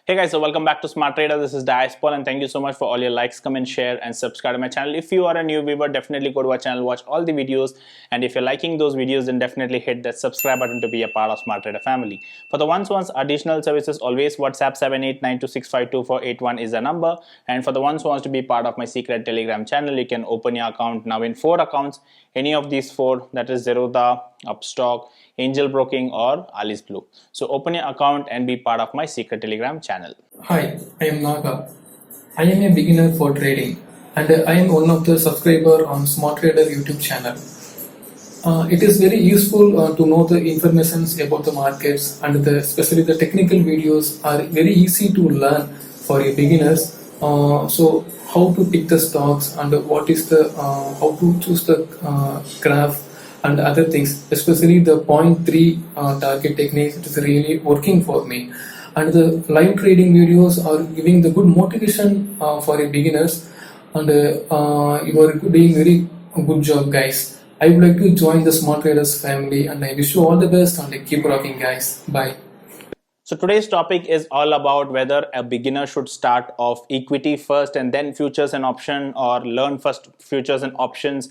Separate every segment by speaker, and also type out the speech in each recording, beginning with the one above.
Speaker 1: Hey guys, so welcome back to Smart Trader. This is Diaspol and thank you so much for all your likes, comment, share and subscribe to my channel. If you are a new viewer, definitely go to our channel, watch all the videos, and if you're liking those videos, then definitely hit that subscribe button to be a part of Smart Trader family. For the ones who wants additional services, always WhatsApp 7892652481 is the number, and for the ones who wants to be part of my secret Telegram channel, you can open your account now in 4 accounts, any of these 4, that is Zerodha, Upstock, Angel Broking or Alice Blue. So open your account and be part of my secret Telegram channel.
Speaker 2: Hi, I am Naga. I am a beginner for trading and I am one of the subscriber on Smart Trader YouTube channel. It is very useful to know the informations about the markets, and especially the technical videos are very easy to learn for a beginners. So how to pick the stocks and what is the how to choose the graph and other things, especially the point 3 target technique, it is really working for me. And the live trading videos are giving the good motivation for a beginners, and you are doing very good job, guys. I would like to join the Smart Traders family, and I wish you all the best and keep rocking, guys. Bye.
Speaker 1: So today's topic is all about whether a beginner should start off equity first and then futures and option, or learn first futures and options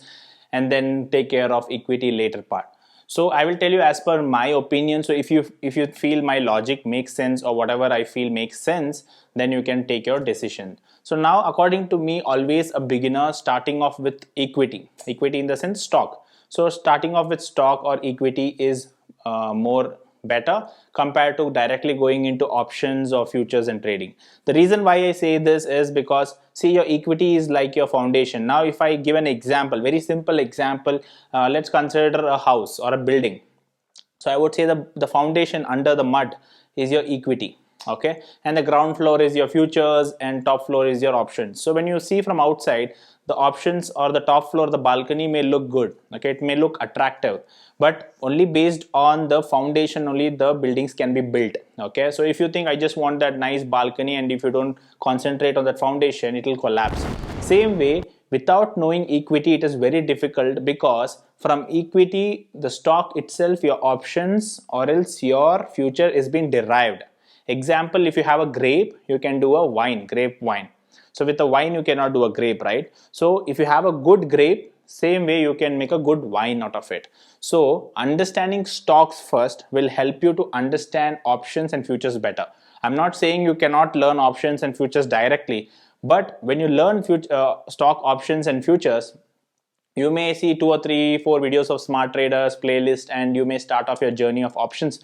Speaker 1: and then take care of equity later part. So I will tell you as per my opinion. So if you feel my logic makes sense, or whatever I feel makes sense, then you can take your decision. So now, according to me, always a beginner starting off with equity in the sense stock. So starting off with stock or equity is more better compared to directly going into options or futures and trading. The reason why I say this is because, see, your equity is like your foundation. Now if I give an example, very simple example, let's consider a house or a building. So I would say the foundation under the mud is your equity, okay, and the ground floor is your futures and top floor is your options. So when you see from outside, the options or the top floor, the balcony may look good, okay, it may look attractive, but only based on the foundation only the buildings can be built, okay. So if you think I just want that nice balcony, and if you don't concentrate on that foundation, it will collapse. Same way, without knowing equity, it is very difficult, because from equity, the stock itself, your options or else your future is being derived. Example, if you have a grape, you can do a wine, grape wine. So with a wine you cannot do a grape, right? So if you have a good grape, same way you can make a good wine out of it. So understanding stocks first will help you to understand options and futures better. I'm not saying you cannot learn options and futures directly, but when you learn stock options and futures, you may see 2 or 3 4 videos of Smart Traders playlist, and you may start off your journey of options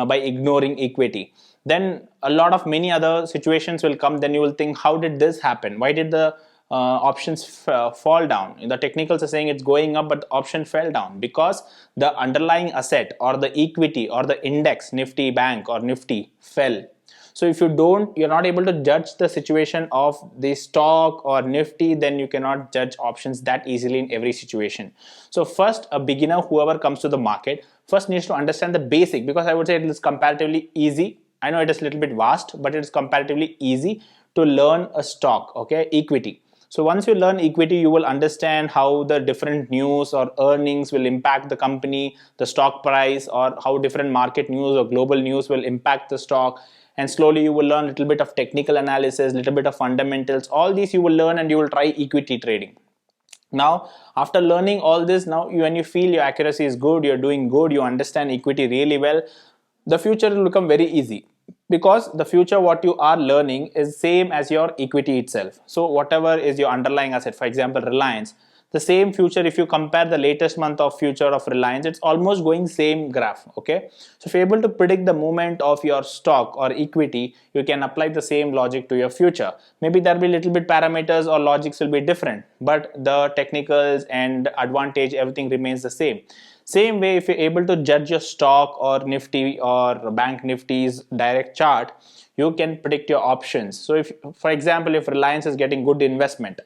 Speaker 1: by ignoring equity. Then a lot of many other situations will come. Then you will think, how did this happen? Why did the options fall down? The technicals are saying it's going up, but the option fell down because the underlying asset or the equity or the index, Nifty Bank or Nifty, fell. So if you're not able to judge the situation of the stock or Nifty, then you cannot judge options that easily in every situation. So first, a beginner, whoever comes to the market, first needs to understand the basic, because I would say it is comparatively easy. I know it is a little bit vast, but it is comparatively easy to learn a stock, okay, equity. So once you learn equity, you will understand how the different news or earnings will impact the company, the stock price, or how different market news or global news will impact the stock. And slowly you will learn a little bit of technical analysis, little bit of fundamentals. All these you will learn, and you will try equity trading. Now after learning all this, now when you feel your accuracy is good, you're doing good, you understand equity really well, the future will become very easy, because the future what you are learning is same as your equity itself. So whatever is your underlying asset, for example Reliance, the same future, if you compare the latest month of future of Reliance, it's almost going same graph, okay. So if you're able to predict the movement of your stock or equity, you can apply the same logic to your future. Maybe there will be little bit parameters or logics will be different, but the technicals and advantage, everything remains the same. Same way, if you're able to judge your stock or Nifty or Bank Nifty's direct chart, you can predict your options. So if, for example, if Reliance is getting good investment,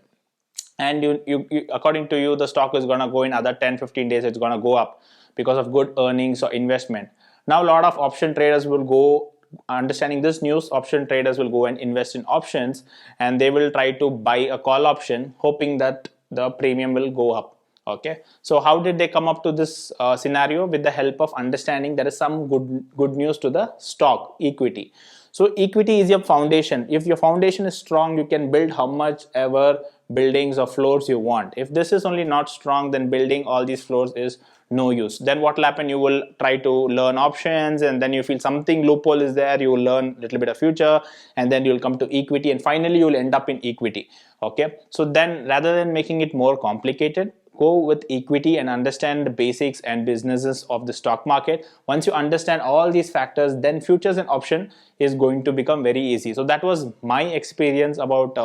Speaker 1: and you according to you, the stock is going to go in other 10-15 days, it's going to go up because of good earnings or investment. Now a lot of option traders will go, understanding this news, option traders will go and invest in options, and they will try to buy a call option hoping that the premium will go up, okay. So how did they come up to this scenario? With the help of understanding there is some good news to the stock equity. So equity is your foundation. If your foundation is strong, you can build how much ever buildings or floors you want. If this is only not strong, then building all these floors is no use. Then what will happen? You will try to learn options, and then you feel something loophole is there, you will learn a little bit of future, and then you'll come to equity, and finally you will end up in equity. Okay, so then rather than making it more complicated, go with equity and understand the basics and businesses of the stock market. Once you understand all these factors, then futures and option is going to become very easy. So that was my experience about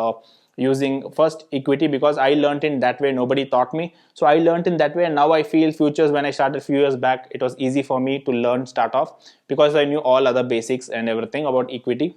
Speaker 1: using first equity, because I learned in that way, nobody taught me. So I learned in that way, and now I feel futures, when I started a few years back, it was easy for me to learn start off, because I knew all other basics and everything about equity.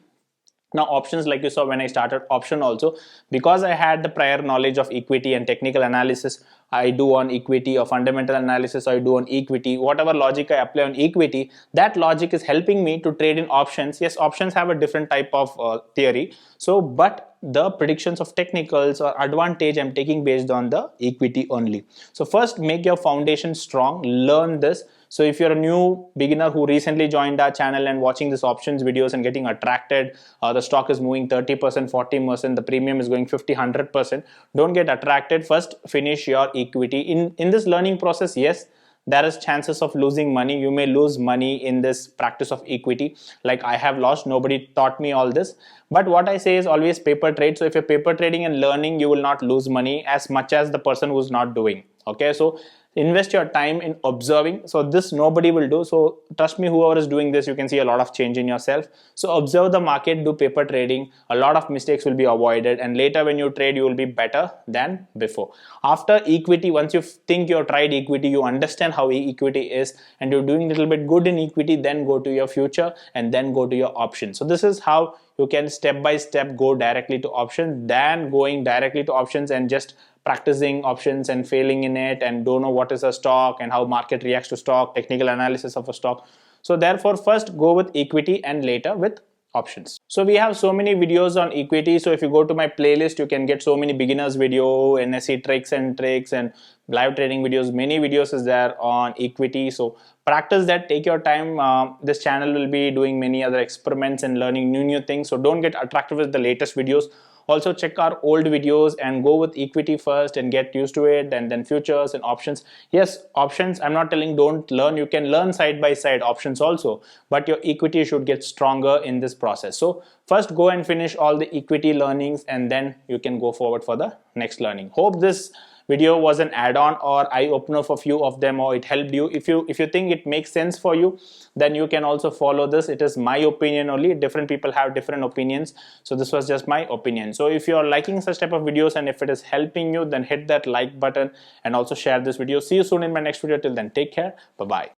Speaker 1: Now options, like you saw when I started option also, because I had the prior knowledge of equity and technical analysis, I do on equity, or fundamental analysis I do on equity. Whatever logic I apply on equity, that logic is helping me to trade in options. Yes, options have a different type of theory, so but the predictions of technicals or advantage I'm taking based on the equity only. So first, make your foundation strong, learn this. So if you're a new beginner who recently joined our channel and watching this options videos and getting attracted, the stock is moving 30%, 40%, the premium is going 50, 100%, don't get attracted. First, finish your equity. In this learning process, yes, there is chances of losing money. You may lose money in this practice of equity. Like I have lost, nobody taught me all this. But what I say is always paper trade. So if you're paper trading and learning, you will not lose money as much as the person who's not doing. Okay, so invest your time in observing. So this nobody will do. So trust me, whoever is doing this, you can see a lot of change in yourself. So observe the market, do paper trading. A lot of mistakes will be avoided, and later when you trade, you will be better than before. After equity, once you think you've tried equity, you understand how equity is, and you're doing a little bit good in equity, then go to your future and then go to your options. So this is how you can step by step go directly to options, than going directly to options and just practicing options and failing in it and don't know what is a stock and how market reacts to stock, technical analysis of a stock. So therefore first go with equity and later with options. So we have so many videos on equity. So if you go to my playlist, you can get so many beginners video, NSE tricks and live trading videos. Many videos is there on equity. So practice that, take your time. This channel will be doing many other experiments and learning new things. So don't get attracted with the latest videos. Also check our old videos and go with equity first and get used to it, and then futures and options. Yes, options, I'm not telling don't learn. You can learn side by side options also, but your equity should get stronger in this process. So first go and finish all the equity learnings, and then you can go forward for the next learning. Hope this video was an add-on or eye-opener for few of them, or it helped you. If you think it makes sense for you, then you can also follow this. It is my opinion only. Different people have different opinions, so this was just my opinion. So if you are liking such type of videos and if it is helping you, then hit that like button and also share this video. See you soon in my next video. Till then, take care. Bye bye.